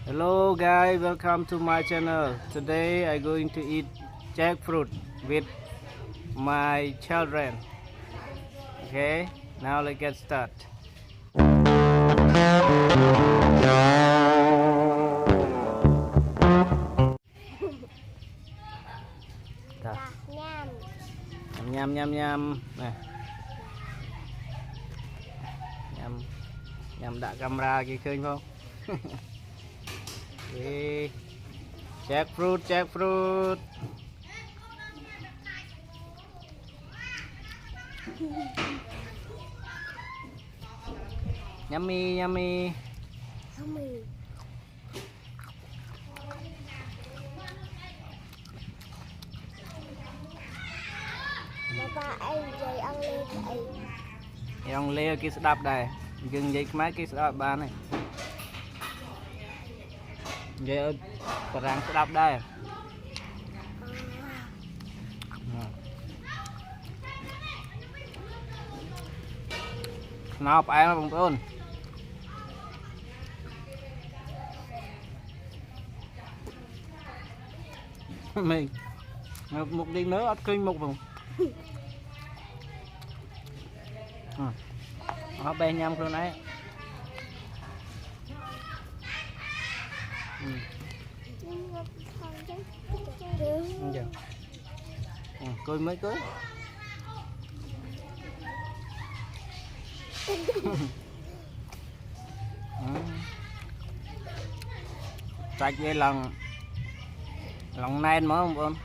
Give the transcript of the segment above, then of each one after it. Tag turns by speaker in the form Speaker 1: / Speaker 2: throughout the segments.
Speaker 1: Hello guys, welcome to my channel. Today I'm going to eat jackfruit with my children. Okay, now let's get started. Nhâm nhâm nhâm nè, nhâm nhâm đã camera kia khơi không? Okay. Jackfruit. Yummy.
Speaker 2: Papa anh dạy ăn lên vậy.
Speaker 1: Ông lê kia sẽ đạp đây, dừng dây máy kia sẽ đạp ba này. Vậy răng sẽ đạp đây. Nào phải mà bông ôn. Mình một đi nữa ớt kinh một vùng. Họ bè nhâmខ្លួនấy. Cưới mới cưới. Sạch với lòng nen mà không ơn.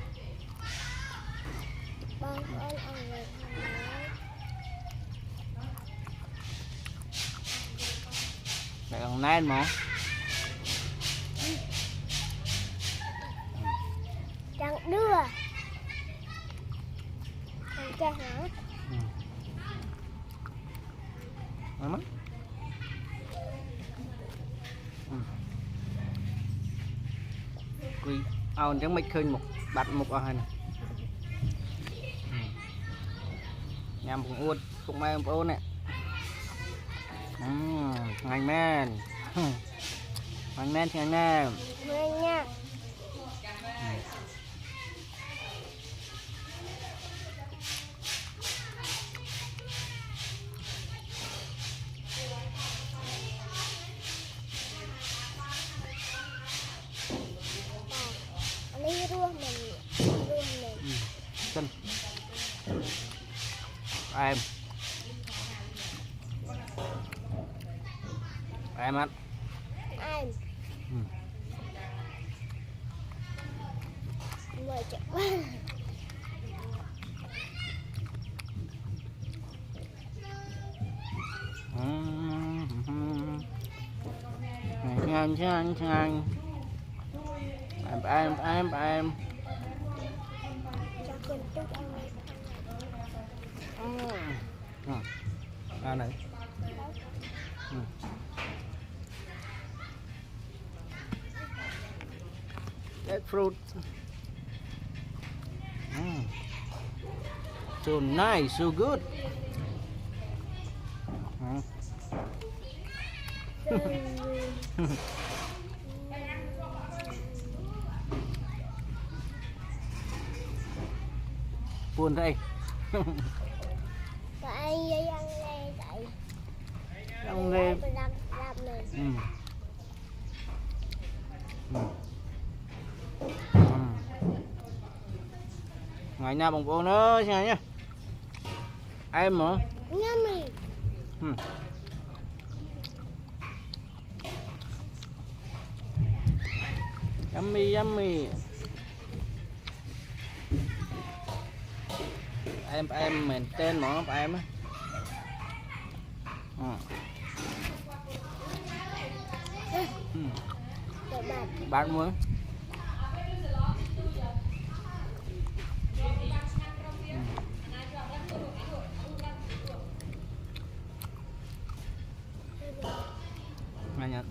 Speaker 1: Đây lòng nen mà.
Speaker 2: Chẳng đưa. Chẳng cha hả?
Speaker 1: Mất. Quy ao chẳng mấy khơi một bạch một ở này. Nhằm cũng uất cũng mai ôn nè. Ngành men. Ngành men thì ngành men.
Speaker 2: Ngành nha. Lấy ruộng mình.
Speaker 1: Cân. Em ăn.
Speaker 2: Em. Mời chạy quá.
Speaker 1: Ngang. Em.
Speaker 2: Cho con tức ăn.
Speaker 1: Này. Jackfruit. So nice, so good. Buồn đây.
Speaker 2: Tại ăn lê tại.
Speaker 1: Ăn lê. Ngày nha bông bông nữa nha nhá. Em hả?
Speaker 2: Yummy.
Speaker 1: Yummy. Em mình tên mà em á. Bạn muốn. Nhanh.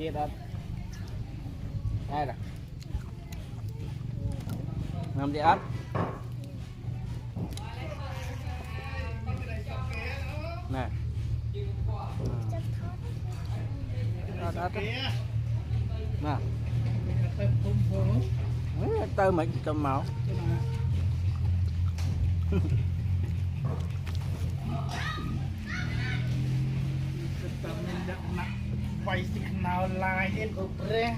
Speaker 1: tiết đó đây là làm gì ớt nè ớt nè tơ mấy tôm màu
Speaker 3: quay xịt nào lại hết cục rẽ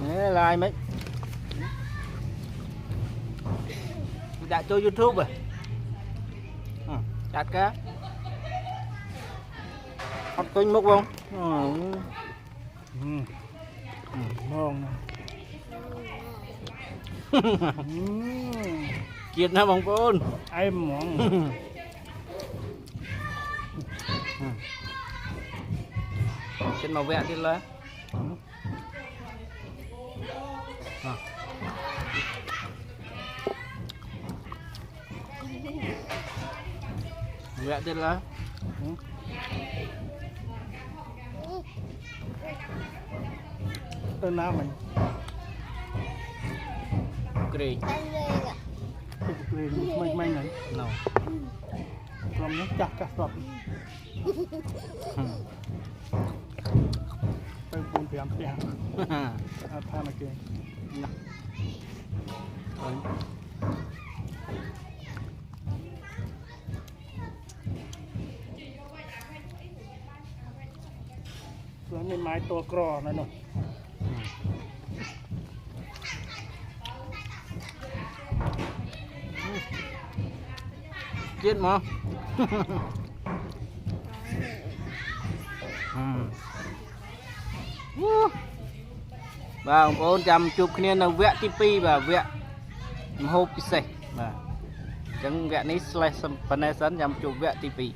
Speaker 1: nè like mấy đã cho YouTube rồi chặt cá học kênh mốc không
Speaker 3: ngon
Speaker 1: chiên hả bông bôn
Speaker 3: em món
Speaker 1: trên màu vẹn đi lên vẹn đi lên
Speaker 3: tên nào mình
Speaker 1: kì
Speaker 2: Anh lên ạ.
Speaker 3: mình này
Speaker 1: nào
Speaker 3: làm nó chặt cả sọtไปปูนเตรียมเตรียมอาทานอะไรแล้วมีไม้ตัวกรอนะเนาะ
Speaker 1: chết mà và ông ôn chăm chụp kia là vẽ tivi và vẽ hộp pizza mà chẳng vẽ ní slash phần này sẵn chăm chụp vẽ tivi